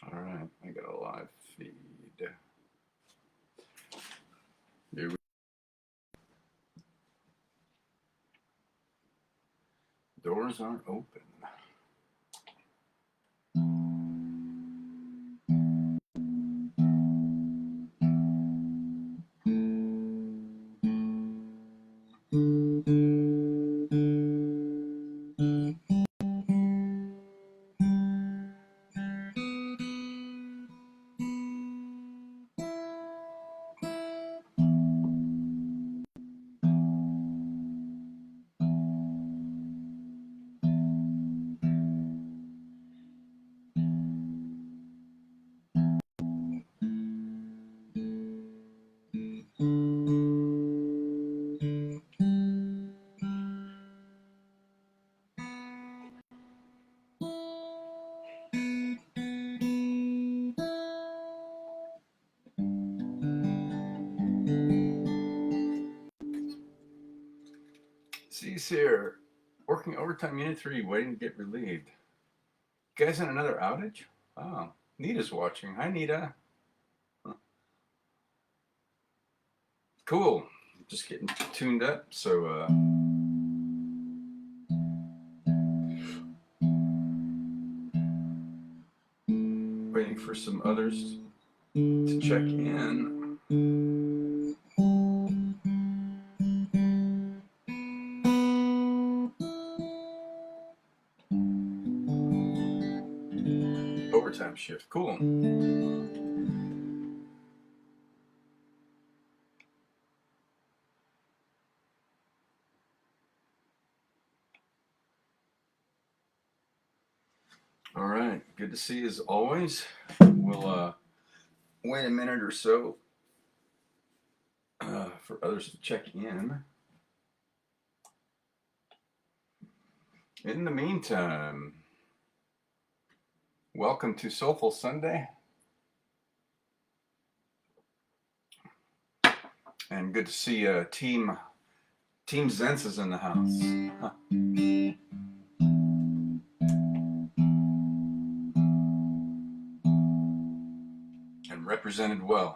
All right, I got a live feed. Here we Doors aren't open. C's here, working overtime unit 3, waiting to get relieved. You guys in another outage? Oh, Nita's watching. Hi, Nita. Cool. Just getting tuned up, so waiting for some others to check in. Overtime shift. Cool. All right. Good to see you as always. We'll wait a minute or so for others to check in. In the meantime, welcome to Soulful Sunday. And good to see Team Zents is in the house. Huh. And represented well.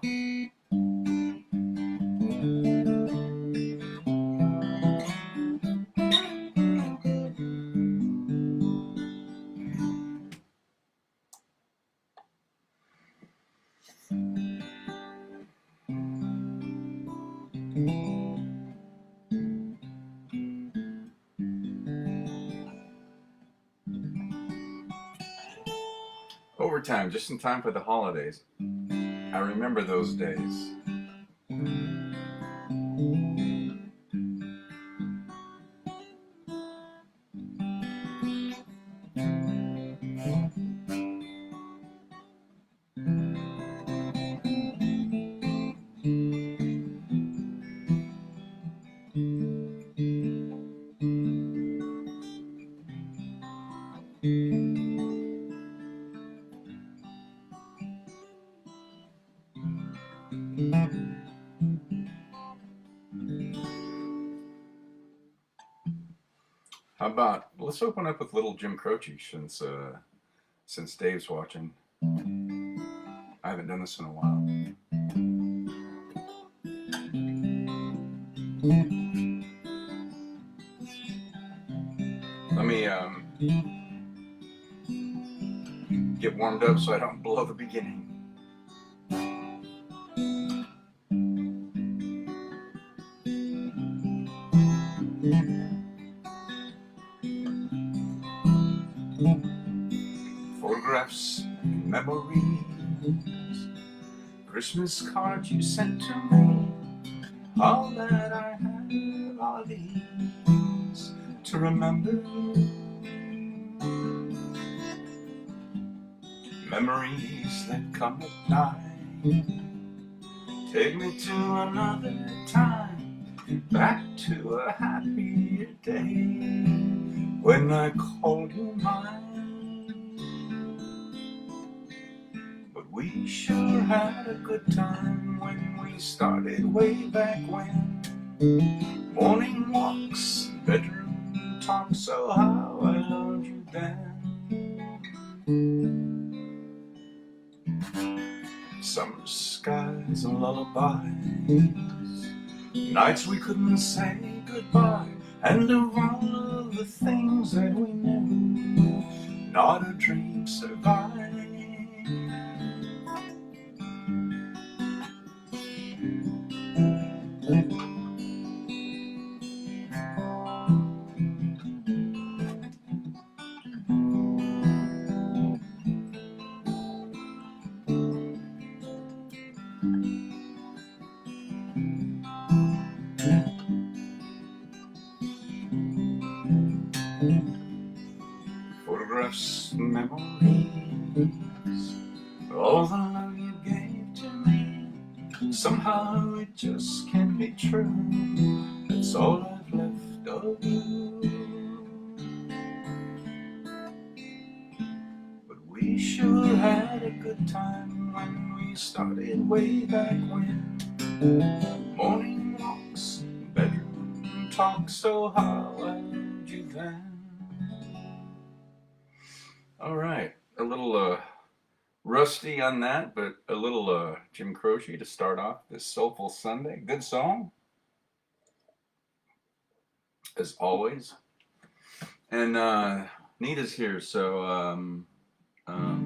Overtime, just in time for the holidays. I remember those days. How about let's open up with little Jim Croce since Dave's watching. I haven't done this in a while. Let me get warmed up so I don't blow the beginning. Photographs and memories, Christmas cards you sent to me, all that I have are these to remember. Memories that come at night, take me to another time, back to a happier day, when I called you mine. But we sure had a good time when we started way back when. Morning walks, bedroom talk, so how I loved you then. Summer skies and lullabies, nights we couldn't say goodbye, and of all of the things that we knew, not a dream survived. Photographs, memories, all the love you gave to me, somehow it just can't be true. That's all I've left of you. But we sure had a good time when we started way back when. Morning walks, bedroom talk, so how I loved you then. All right, a little rusty on that, but a little Jim Croce to start off this Soulful Sunday. Good song, as always. And Nita's here, so how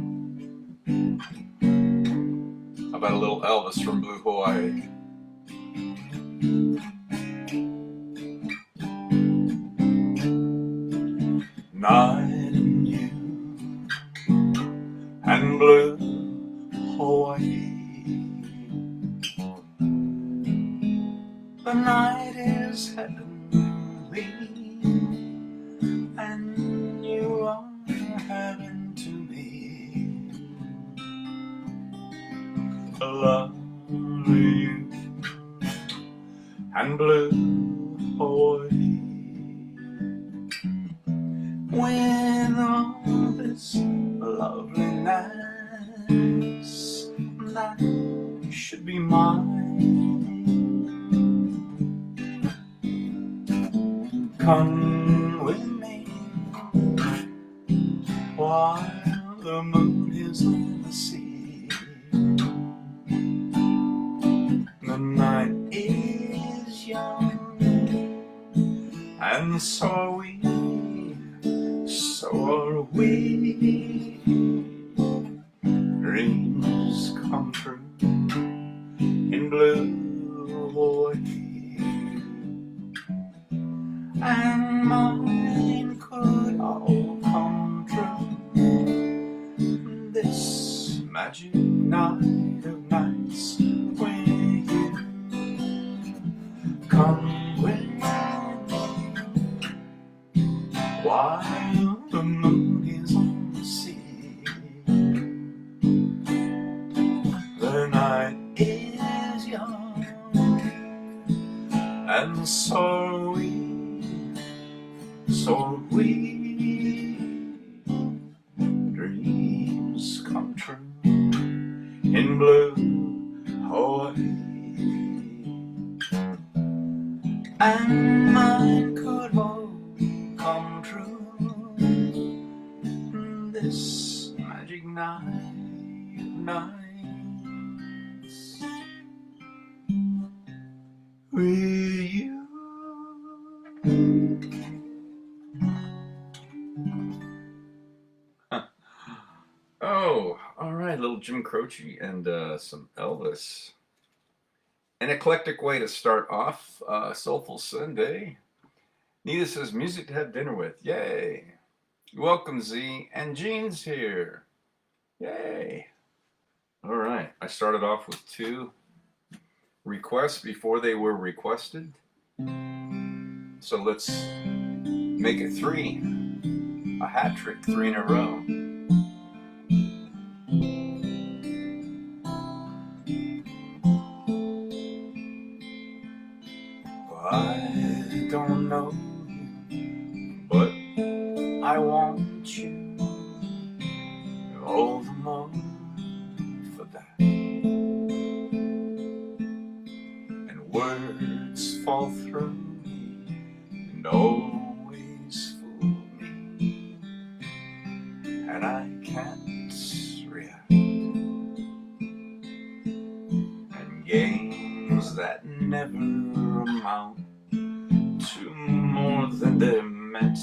about a little Elvis from Blue Hawaii? Night and you and blue Hawaii. The night is heavenly, and you are heaven to me. I love you and blue Hawaii. With all this loveliness that should be mine, come with me while the moon is on the sea. The night is young and so are we, so are we. Dreams come true in blue Hawaii, and mine could all come true this magic night of nights with you. Come with me while the moon is on the sea. The night is young and so are we, so are we. Dreams come true in blue Hawaii, and mine could all come true this magic night of nights with you. Oh, all right, little Jim Croce and some Elvis. An eclectic way to start off Soulful Sunday. Nita says, music to have dinner with. Yay. Welcome, Z. And Jean's here. Yay. All right. I started off with 2 requests before they were requested. So let's make it 3. A hat trick, 3 in a row. I don't know you, but I want you all the more for that. And words fall through me and always fool me, and I can't react. games that never amount to more than they're meant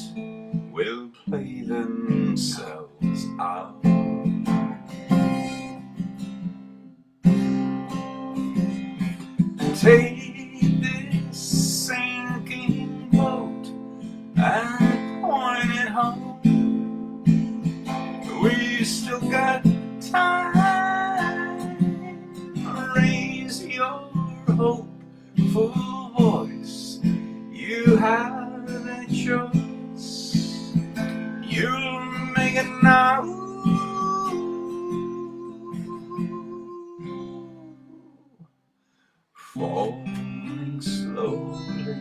will play themselves out. Take this sinking boat and point it home. We still got time. Raise your hopeful voice. You have a choice. You'll make it now. Falling slowly,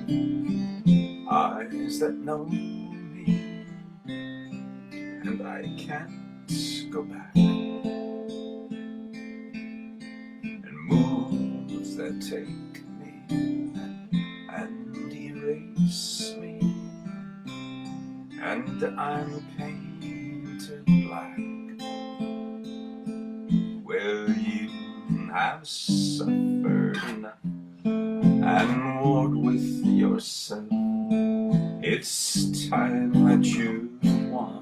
eyes that know me, and I can't go back. And moves that take me and erase me, and I'm painted black. Well, you have suffered enough and warred with yourself. It's time that you won.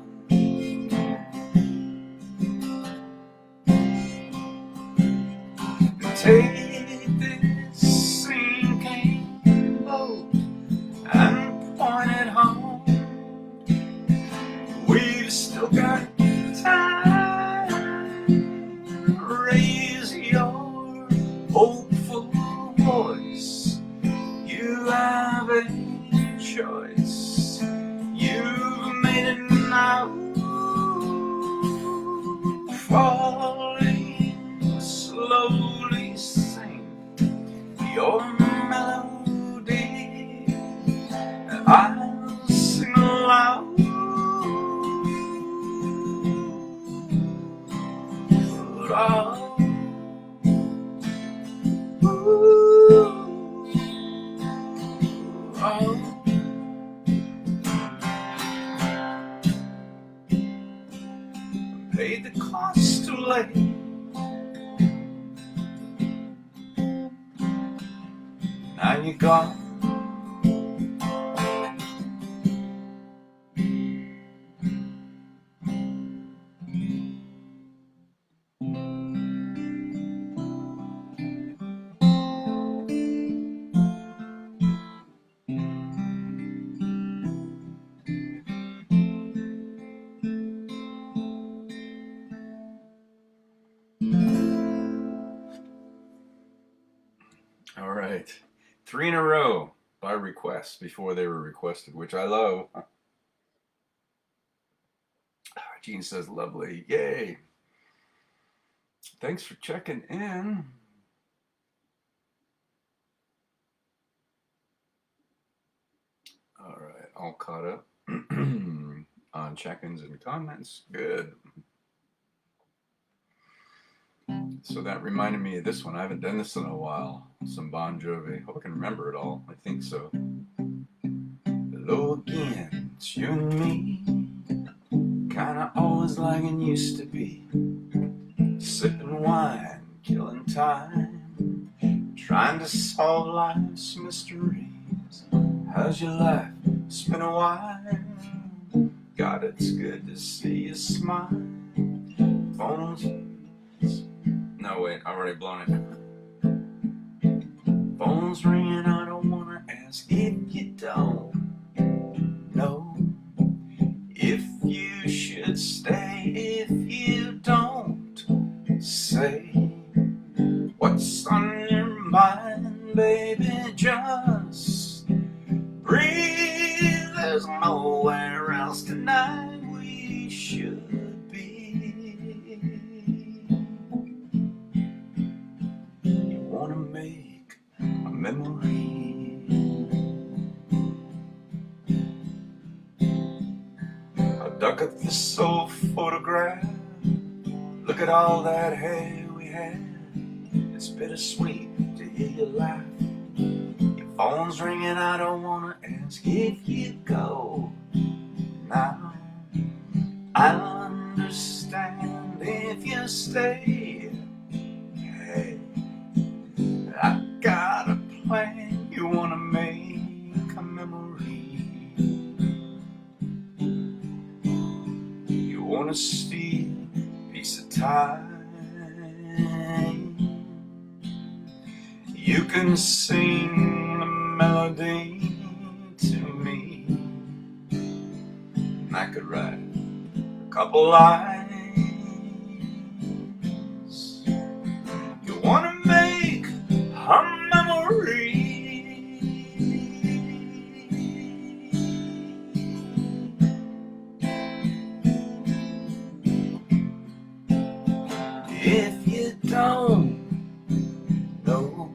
Take this sinking boat and point it home. We've still got time. Raise your hopeful voice. You have a choice. You've made it now. Falling slowly, sing your melody, and I'll sing aloud. Paid the cost too late. Now you're gone. All right. 3 in a row by request before they were requested, which I love. Gene says, lovely. Yay. Thanks for checking in. All right. All caught up on check-ins and comments. Good. So that reminded me of this one. I haven't done this in a while. Some Bon Jovi. Hope I can remember it all. I think so. Hello again, it's you and me. Kinda always like it used to be. Sipping wine, killing time, trying to solve life's mysteries. How's your life? It's been a while. God, it's good to see you smile. Phones. No, wait, I've already blown it. Phone's ringing, I don't wanna ask if you don't know if you should stay. If you don't, say what's on your mind, baby. Just breathe. There's nowhere else tonight we should be. You wanna make a memory, I dug up this old photograph. Look at all that hair we had. It's bittersweet to hear you laugh. Your phone's ringing, I don't wanna ask if you go now. I understand if you stay. Hey, I wanna steal a piece of time. You can sing a melody to me, and I could write a couple lines. You wanna make a memory. If you don't know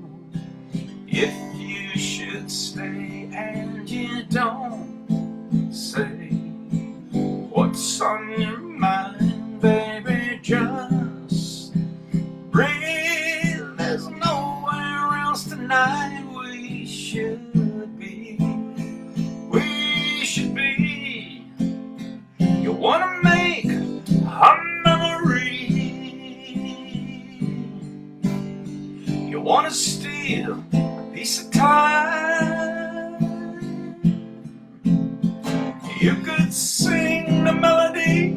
if you should stay, and you don't say what's on your mind, baby, just breathe. There's nowhere else tonight we should be. We should be. You wanna make a memory. You wanna steal a piece of time. You could sing the melody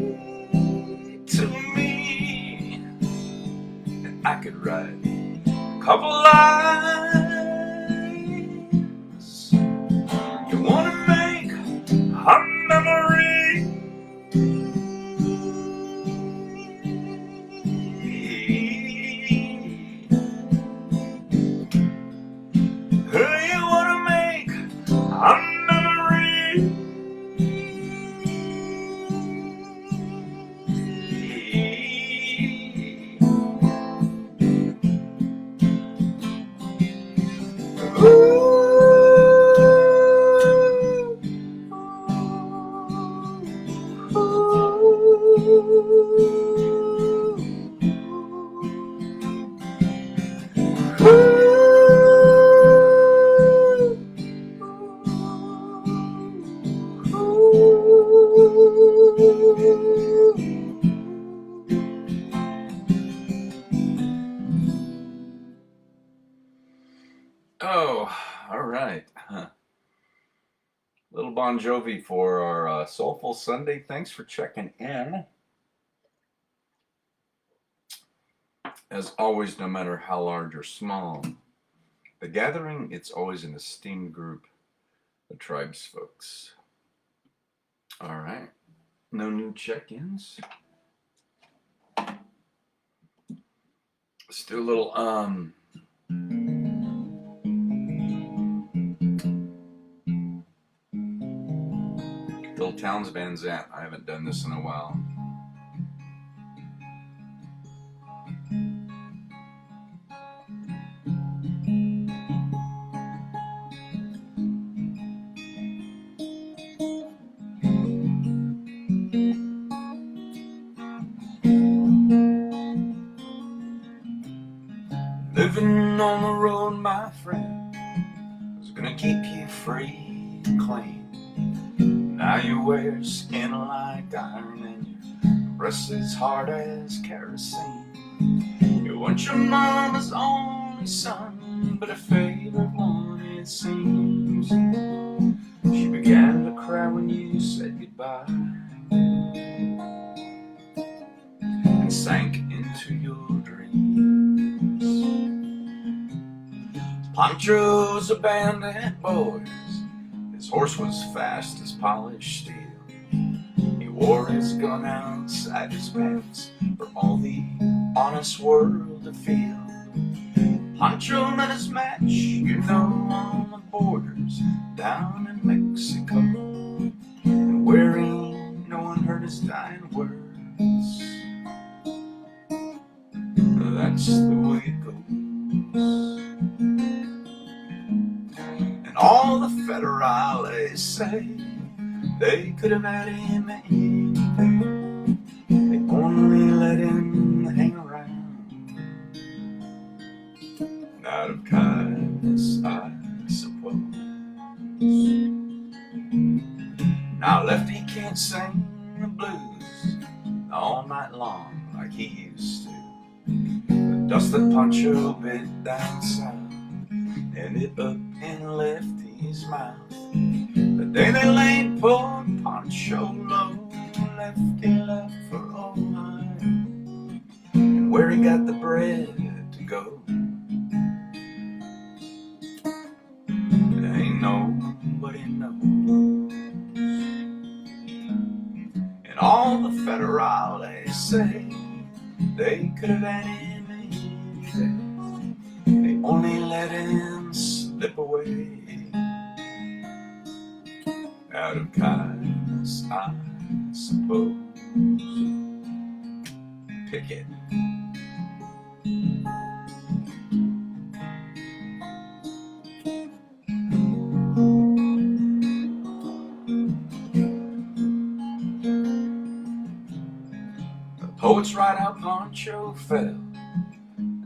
to me, and I could write a couple lines. You wanna make a memory. You wanna make a memory. Oh, all right. Little Bon Jovi for our Soulful Sunday. Thanks for checking in. As always, no matter how large or small the gathering, it's always an esteemed group of tribes folks. All right. No new check-ins. Let's do a little Bill Towns Van Zandt. I haven't done this in a while. Living on the road, my friend, is gonna keep you free and clean. Now you wear skin like iron and your breast is hard as kerosene. You want your mama's only son, but a favorite one it seems. She began to cry when you said goodbye and sank into your dreams. Pancho's a bandit, boys. His horse was fast as polished steel. He wore his gun outside his pants for all the honest world to feel. Pancho met his match, you know, on the borders down in Mexico, and where ain't no one heard his dying words. That's the way it goes. All the federales say they could have had him anywhere. They only let him hang around out of kindness, I suppose. Now Lefty can't sing the blues all night long like he used to. The dust that Pancho bit down south ended up in Lefty's mouth. The day they laid poor Pancho low, he left for Ohio, and where he got the bread to go, ain't nobody knows. And all the federales say they could have had him any day, they only let him slip away. Out of kindness, I suppose. Pick it. The poets write how Pancho fell.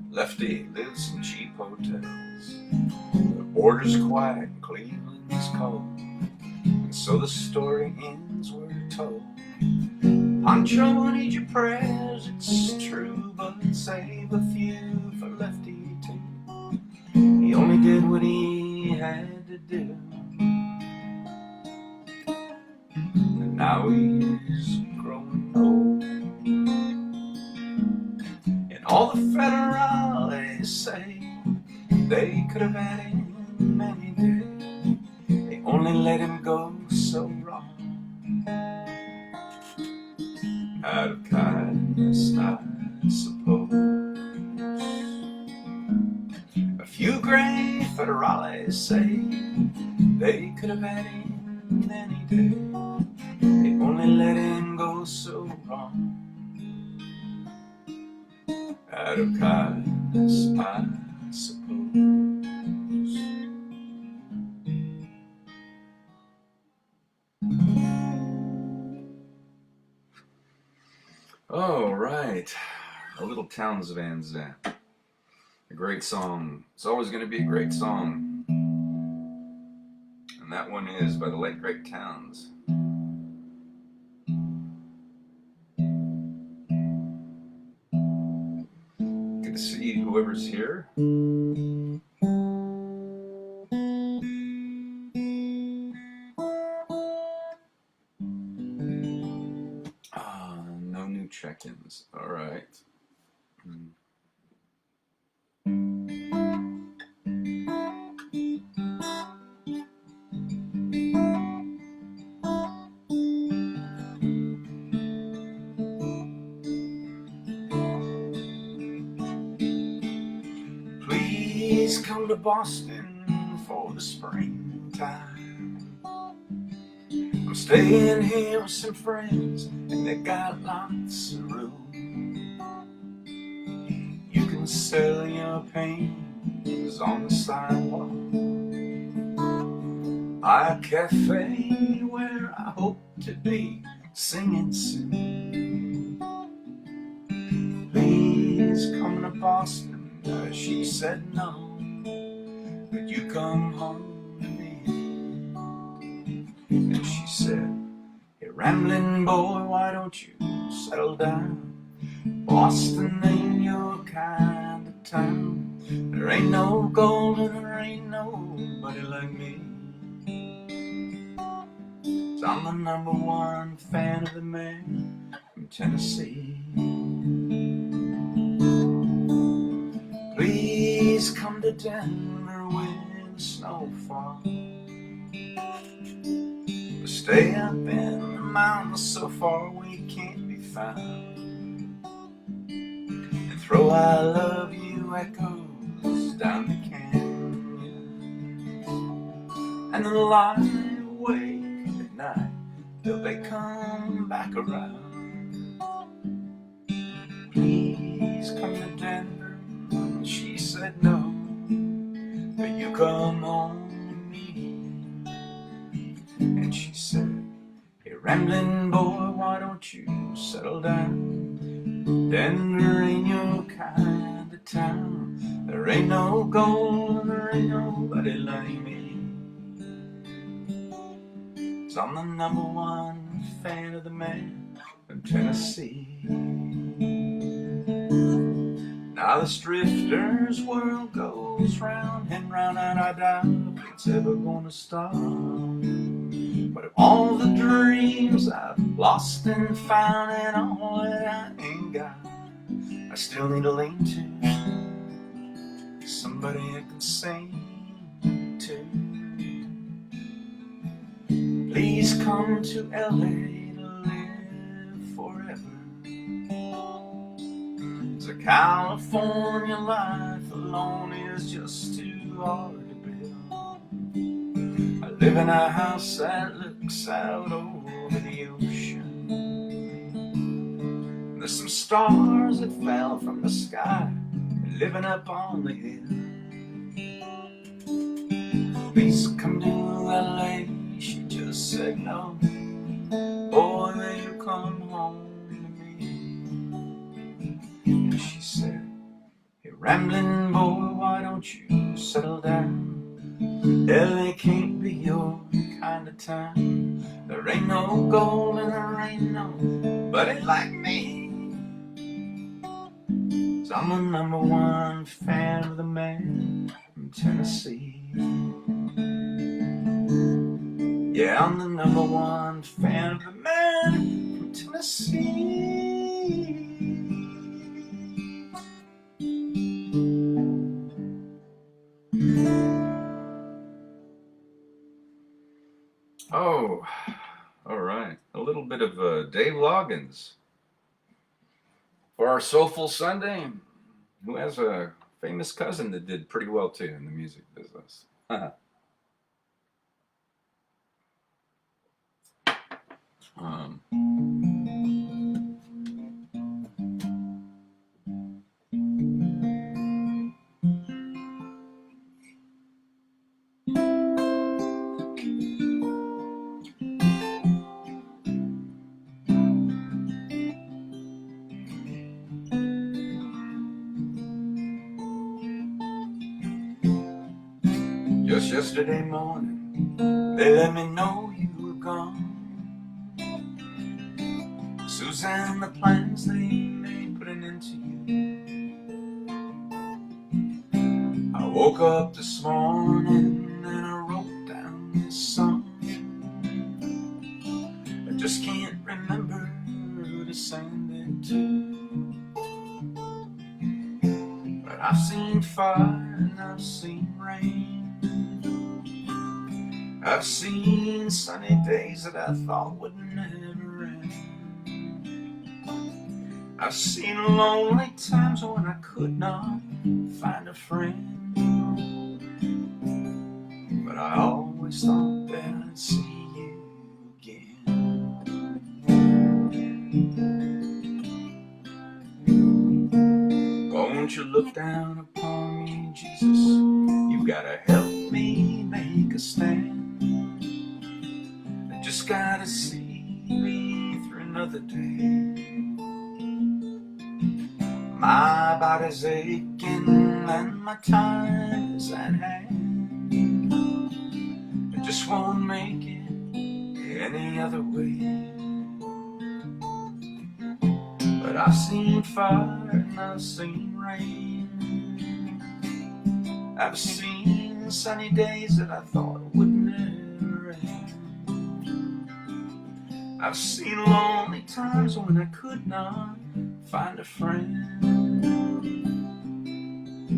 Lefty lives in cheap hotels. The border's quiet and Cleveland's cold, and so the story ends, we're told. Pancho, I need your prayers, it's true, but save a few for Lefty too. He only did what he had to do, and now he's growing old. And all the federales say they could have had him any day, they only let him go so wrong. Out of kindness, I suppose. A few gray federales say they could have had him any day, they only let him go so wrong. Out of kindness, I suppose. All right, A Little Towns Van Zandt. A great song. It's always going to be a great song. And that one is by the late great Towns. Good to see whoever's here. No new check-ins. All right. Please come to Boston for the springtime. I'm staying here with some friends, and they got lots of room. You can sell your paintings on the sidewalk. A cafe where I hope to be singing soon. Please come to Boston. She said no, but you come home to me. And she said, hey, rambling boy, why don't you settle down? Boston ain't your kind of town. There ain't no gold and there ain't nobody like me. So I'm the #1 fan of the man from Tennessee. Please come to Denver when the snow falls. We'll stay up in the mountains so far we can't be found, and throw I love you echoes down the canyon, and then lie awake at night till they come back around. Please come to Denver. She said no, but you come home to me. And she said, hey, rambling boy, why don't you settle down? Denver ain't your kind of town. There ain't no gold and there ain't nobody like me. So I'm the #1 fan of the man from Tennessee. Now this drifter's world goes round and round, and I doubt it's ever gonna stop. But of all the dreams I've lost and found, and all that I ain't got, I still need to lean to somebody I can sing to. Please come to LA to live forever. 'Cause a California life alone is just too hard to build. I live in a house that looks out over the ocean. There's some stars that fell from the sky living up on the hill. Please come to LA, she just said no. Boy, will you come home to me? And she said, hey, rambling boy, why don't you settle down? LA can't be your kind of town. There ain't no gold and there ain't nobody like me. 'Cause I'm the #1 fan of the man from Tennessee. Yeah, I'm the #1 fan of the man from Tennessee. Oh, all right. A little bit of Dave Loggins for our Soulful Sunday, who has a famous cousin that did pretty well too in the music business. Just yesterday morning, they let me know you were gone. Suzanne, the plans they made put an end to you. I woke up this morning and I wrote down this song. I just can't remember who to send it to. But I've seen fire and I've seen rain. I've seen sunny days that I thought would never end. I've seen lonely times when I could not find a friend. But I always thought that I'd see you again. Won't you look down upon me, Jesus? You gotta help me make a stand. Just gotta see me through another day. My body's aching and my time is at hand. I just won't make it any other way. But I've seen fire and I've seen rain. I've seen sunny days that I thought would never end. I've seen lonely times when I could not find a friend.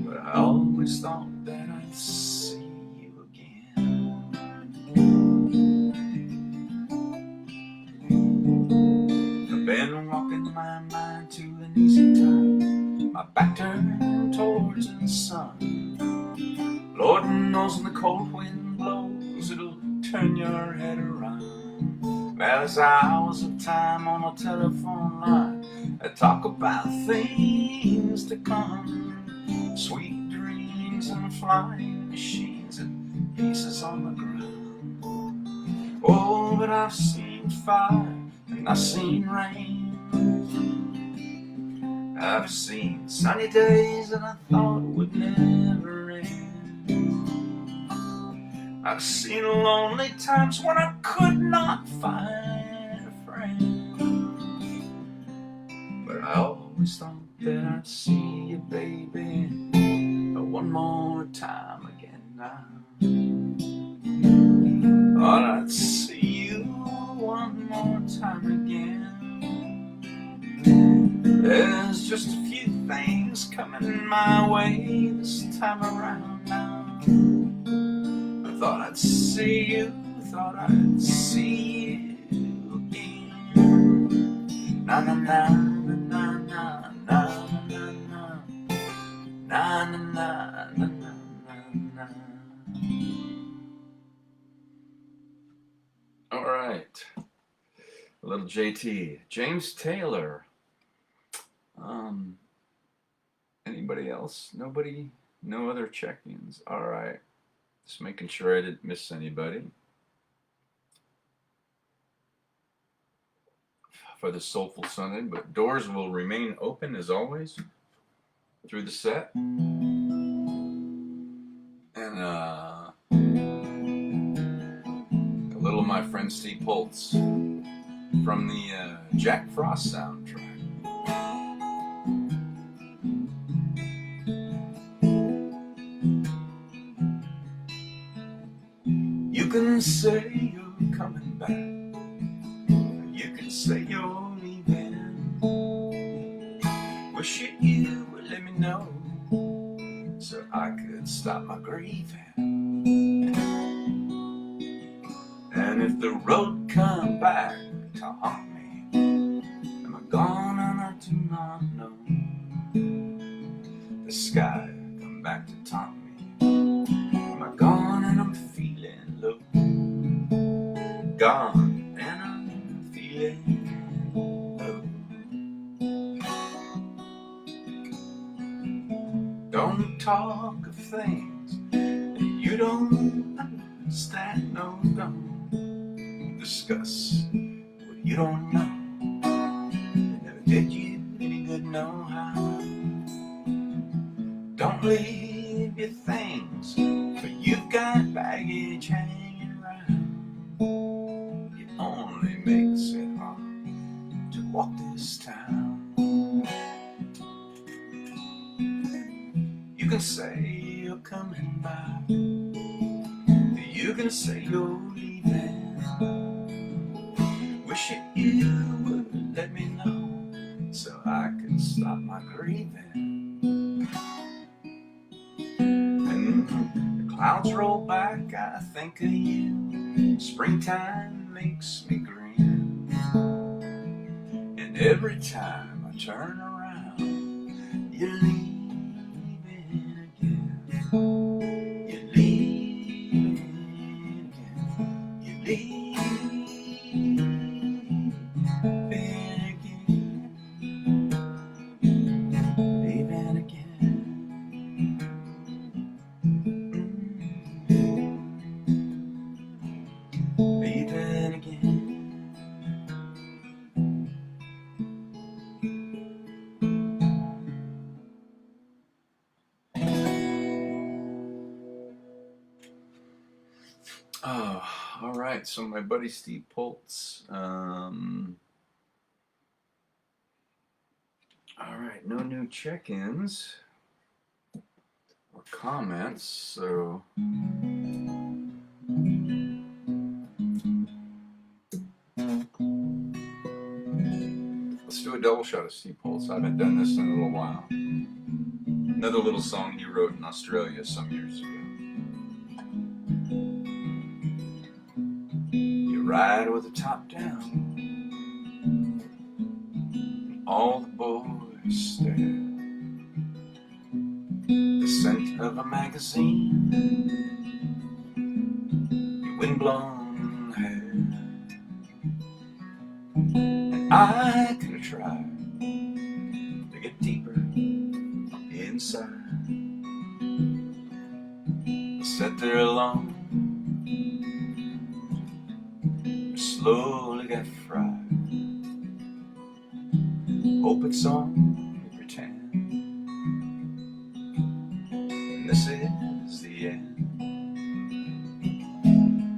But I always thought that I'd see you again. I've been walking my mind to an easy time, my back turned towards the sun. Lord knows when the cold wind blows, it'll turn your head around. Well, there's hours of time on a telephone line that talk about things to come. Sweet dreams and flying machines and pieces on the ground. Oh, but I've seen fire and I've seen rain. I've seen sunny days that I thought would never end. I've seen lonely times when I could not find a friend. But I always thought that I'd see you, baby, one more time again now. Thought I'd see you time again. There's just a few things coming my way this time around now. I thought I'd see you, thought I'd see you again. Na na na na na na na na na na na na. All right, a little JT, James Taylor. Anybody else? Nobody? No other check-ins? All right, just making sure I didn't miss anybody. For the Soulful Sunday, but doors will remain open as always through the set. And a little of my friend Steve Poltz from the Jack Frost soundtrack. You can say you're coming back, you can say you're leaving. Wish you would let me know so I could stop my grieving. And if the road come back to haunt me, am I gone and I do not know? The sky come back to taunt me, am I gone and I'm feeling low? Gone and I'm feeling low. Don't talk of things that you don't understand. No, don't discuss what you don't know. Never did you any good, no how. Don't leave your things, for you've got baggage hanging around. It only makes it hard to walk this town. You can say you're coming back, you can say you're leaving. Wish you would let me know so I could stop my grieving. And the clouds roll back, I think of you. Springtime makes me grin. And every time I turn around, you're leaving again. You're leaving again. You're leaving. Oh, all right. So my buddy Steve Poltz. All right, no new check-ins or comments. So let's do a double shot of Steve Poltz. I haven't done this in a little while. Another little song he wrote in Australia some years ago. Ride with the top down, and all the boys stare. The scent of a magazine, your windblown hair, and I could have tried to get deeper inside. I sat there alone, slowly got fried. Hope it's only pretend, and this is the end.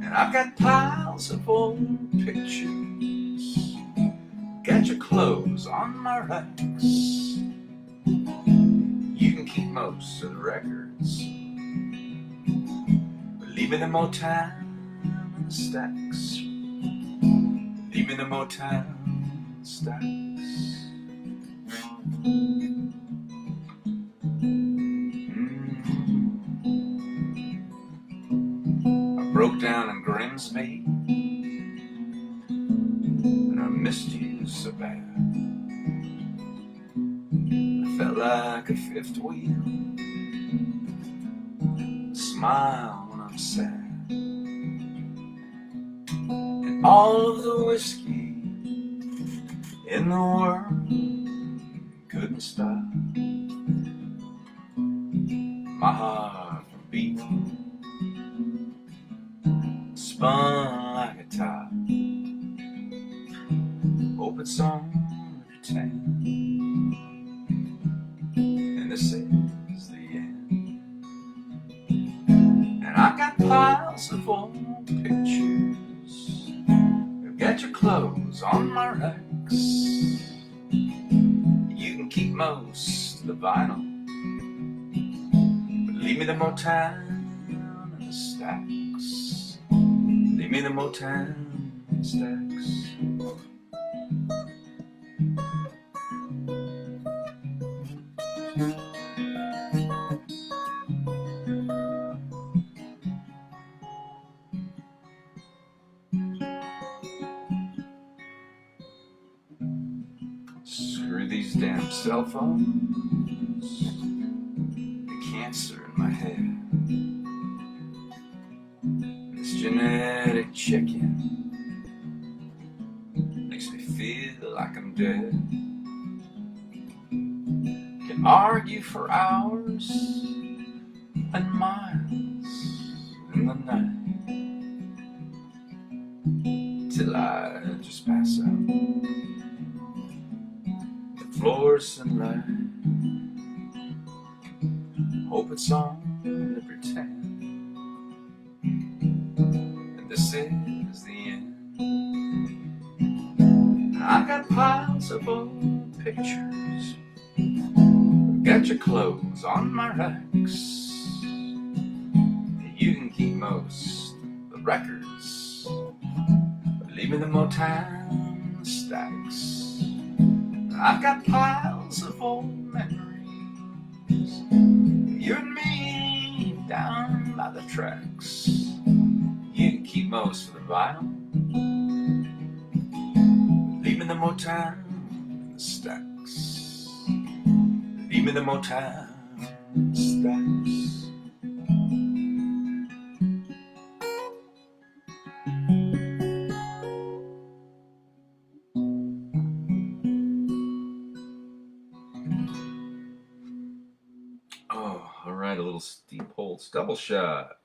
And I've got piles of old pictures, got your clothes on my racks. You can keep most of the records, but leave it in Motown in the stacks. Leave leave me the Motown stacks. I broke down in Grimsby, and I missed you so bad. I felt like a fifth wheel, smile when I'm sad. And all of the whiskey in the world couldn't stop my heart from beating, spun like a top. Hope it's on every town, and this is the end. And I got piles of old pictures. I've got your clothes on my racks. You can keep most of the vinyl, but leave me the Motown and the stacks. Leave me the Motown and stacks. Screw these damn cell phones, the cancer in my head, this genetic chicken makes me feel like I'm dead. Can argue for hours and miles in the night till I just pass out. Fluorescent light, hope it's on every town, and this is the end. I got piles of old pictures, got your clothes on my racks. You can keep most of the records, but leave me the Motown stacks. I've got piles of old memories, you and me down by the tracks. You can keep most of the vinyl, leave me the Motown and the stacks. Leave me the Motown stacks. Oh, all right, a little Steve Holtz double shot.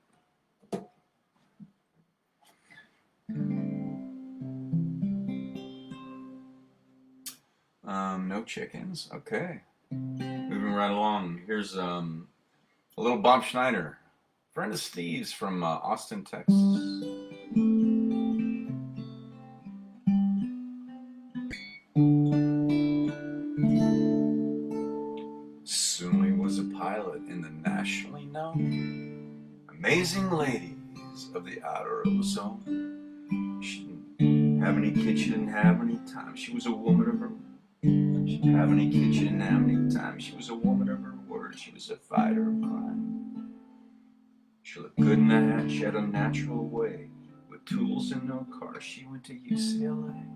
No chickens. Okay, moving right along. Here's a little Bob Schneider, friend of Steve's from Austin, Texas. Sumi was a pilot in the nationally known Amazing Ladies of the Outer Ozone. She didn't have any kids, she didn't have any time. She was a woman of her word. She didn't have any kids, she didn't have any time. She was a woman of her word. She was a fighter of crime. She looked good in a hat, she had a natural way. With tools and no car, she went to UCLA.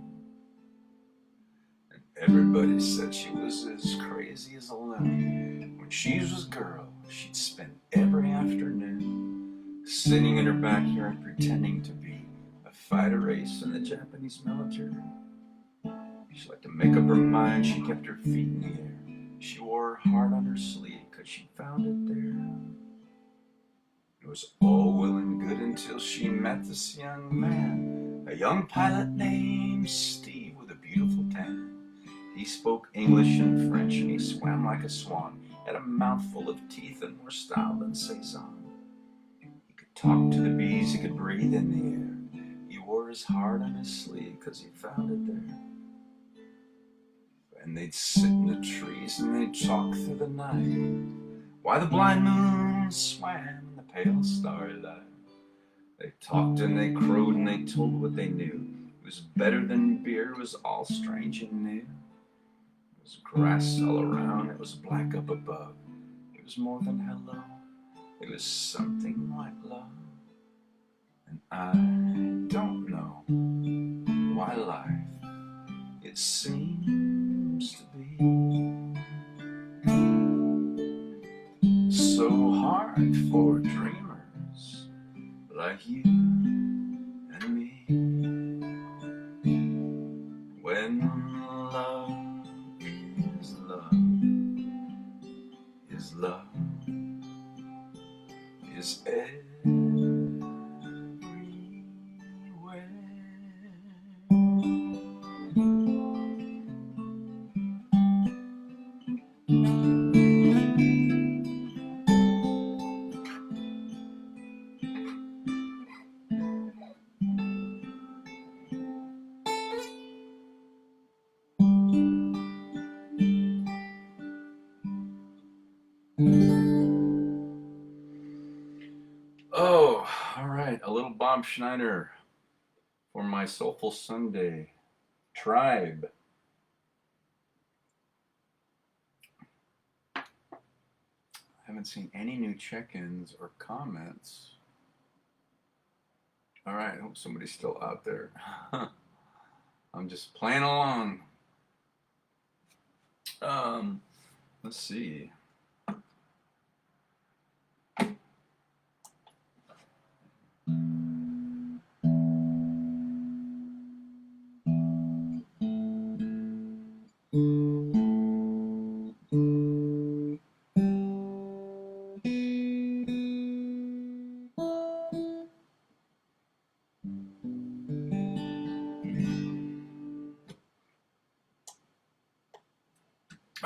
Everybody said she was as crazy as a loon. When she was a girl, she'd spend every afternoon sitting in her backyard pretending to be a fighter ace in the Japanese military. She liked to make up her mind, she kept her feet in the air. She wore her heart on her sleeve because she found it there. It was all well and good until she met this young man, a young pilot named Steve with a beautiful tan. He spoke English and French, and he swam like a swan, had a mouthful of teeth and more style than Cezanne. He could talk to the bees, he could breathe in the air. He wore his heart on his sleeve because he found it there. And they'd sit in the trees and they'd talk through the night, while the blind moon swam in the pale starry light. They talked and they crowed and they told what they knew. was better than beer, it was all strange and new. It was grass all around, it was black up above. It was more than hello, it was something like love. And I don't know why life, it seems to be so hard for dreamers like you and me. When love is love, is love, is everywhere. Oh, all right, a little Bob Schneider for my Soulful Sunday. Tribe. I haven't seen any new check-ins or comments. All right, I hope somebody's still out there. I'm just playing along. Let's see.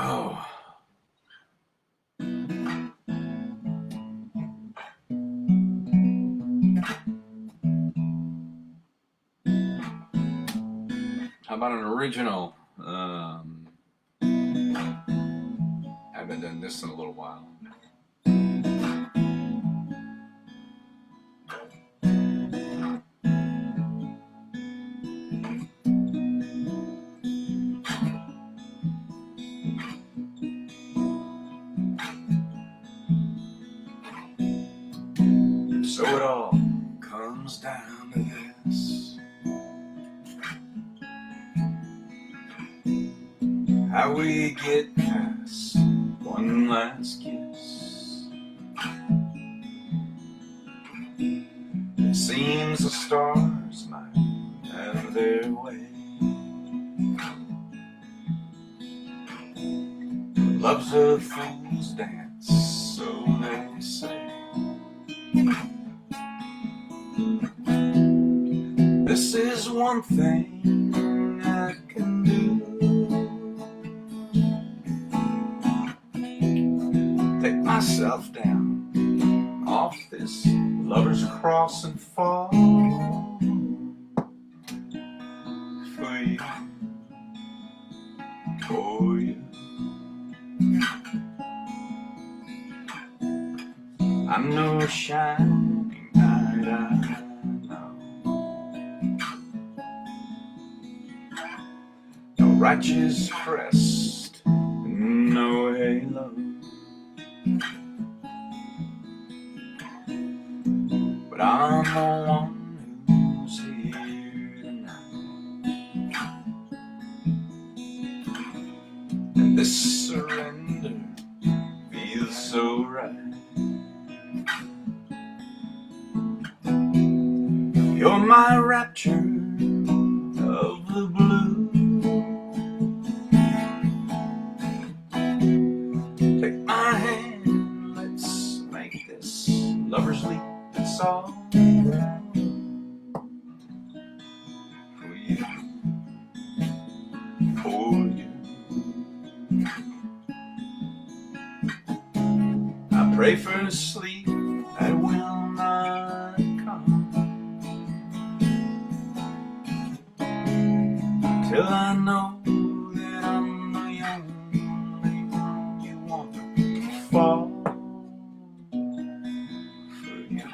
Oh. How about an original? Haven't done this in a little while. So it all comes down to this: how we get past one last kiss. It seems the stars might have their way. Love's a fool's dance, so they say. This is one thing I can do: take myself down off this lover's cross and fall for you, for you. I'm no shining knight, I know, no righteous crest, no halo, but I'm the one who's here tonight. And this surrender feels so right. You're my rapture of the blue. Take my hand, let's make this lover's leap. It's all for you, for you. I pray for sleep that will not come till I know that I'm the only one you want to fall for you,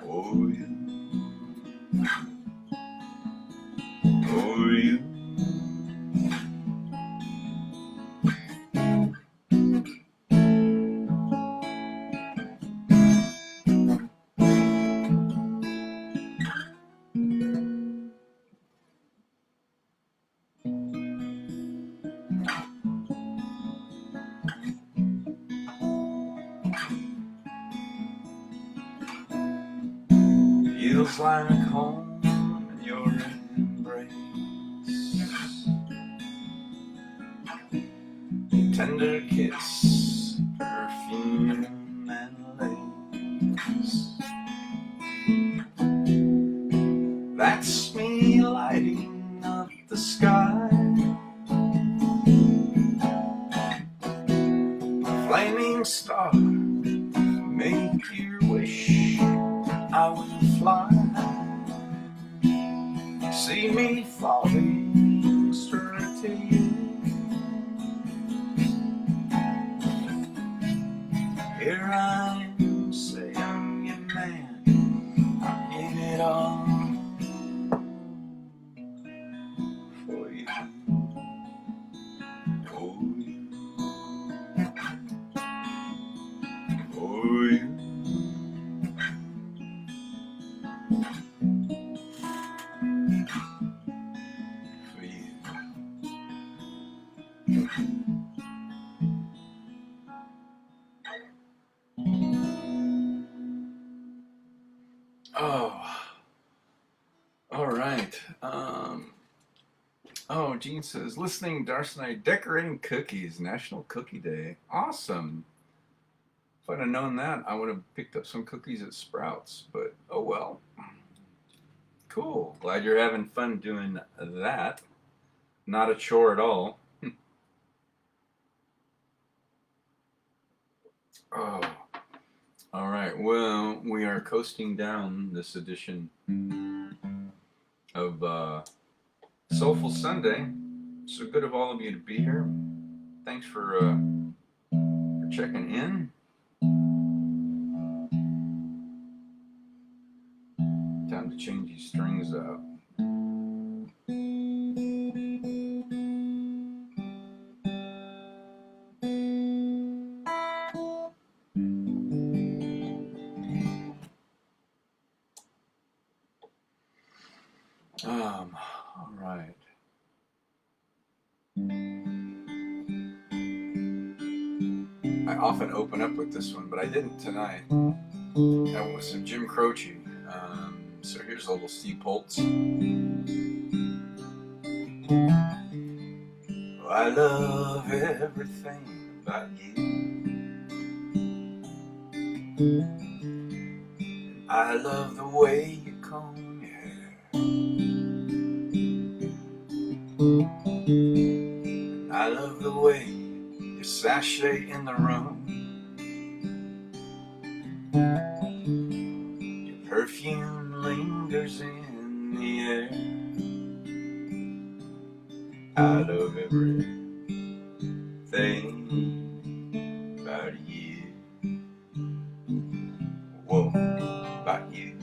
for you. feels like home in your embrace. Tender kiss, perfume and lace. That's me lighting up the sky. A flaming star, make your wish, I will fly. See me falling straight to you. Here I am, say I'm your man. I'll give it all for you. For you. For you. For you. Oh, all right. Oh, Gene says, listening Darcy and I decorating cookies, National Cookie Day. Awesome. If I'd have known that, I would have picked up some cookies at Sprouts, but oh well. Cool. Glad you're having fun doing that. Not a chore at all. Oh. All right. Well, we are coasting down this edition of Soulful Sunday. So good of all of you to be here. Thanks for checking in. Time to change these strings up. All right. I often open up with this one, but I didn't tonight. That one was some Jim Croce. So here's a little Steve Poltz. Oh, I love everything about you. I love the way you comb your hair. I love the way you sashay in the room. Your perfume lingers in the air. I love everything about you. Whoa, about you.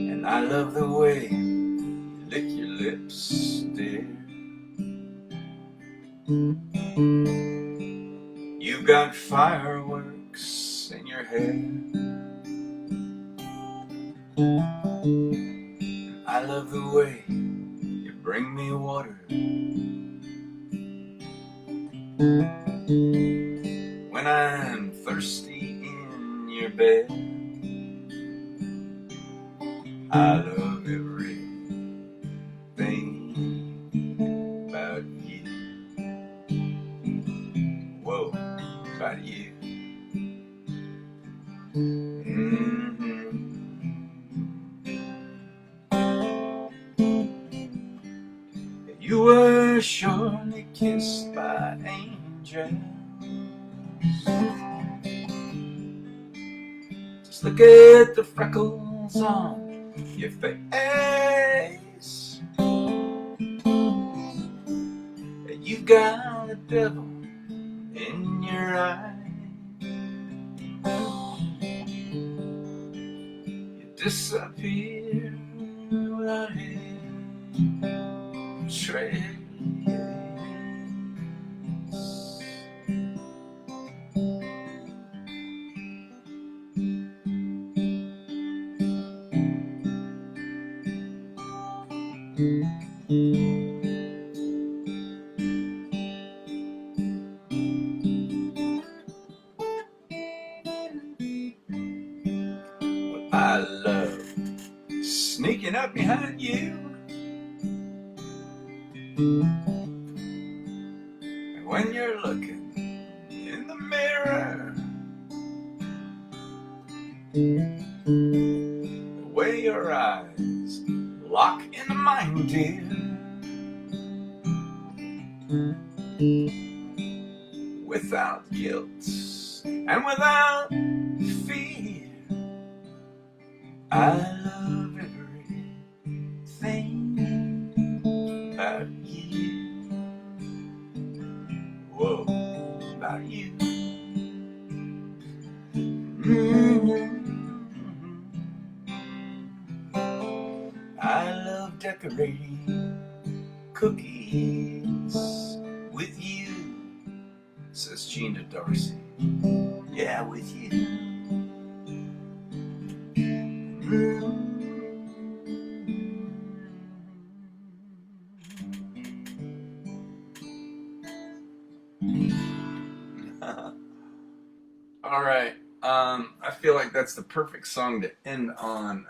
And I love the way you lick your lips, dear. You've got fireworks in your hair. I love the way you bring me water when I'm thirsty in your bed. I love everything about you. Whoa, about you. You were surely kissed by angels. Just look at the freckles on your face. You've got a devil in your eye. You disappear without a trace. And when you're looking in the mirror, the way your eyes lock into mine, dear, without guilt and without fear, I love everything about you. Whoa, about you. I love decorating cookies with you, says Gina Darcy. Yeah, with you. All right. I feel like that's the perfect song to end on.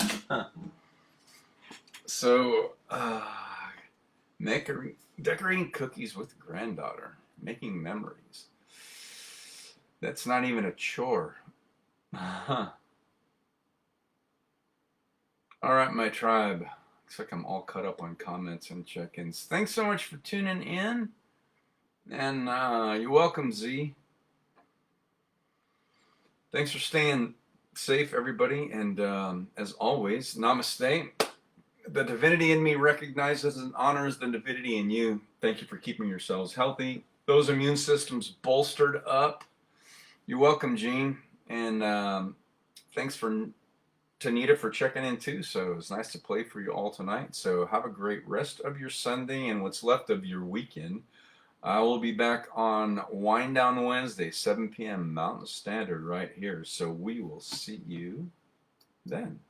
So, decorating cookies with granddaughter, making memories. That's not even a chore. All right, my tribe. Looks like I'm all caught up on comments and check-ins. Thanks so much for tuning in. And you're welcome, Z. Thanks for staying safe, everybody. And as always, namaste. The divinity in me recognizes and honors the divinity in you. Thank you for keeping yourselves healthy. Those immune systems bolstered up. You're welcome, Gene. And thanks for Tanita for checking in too. So it's nice to play for you all tonight. So have a great rest of your Sunday and what's left of your weekend. I will be back on Wind Down Wednesday, 7 p.m. Mountain Standard right here. So we will see you then.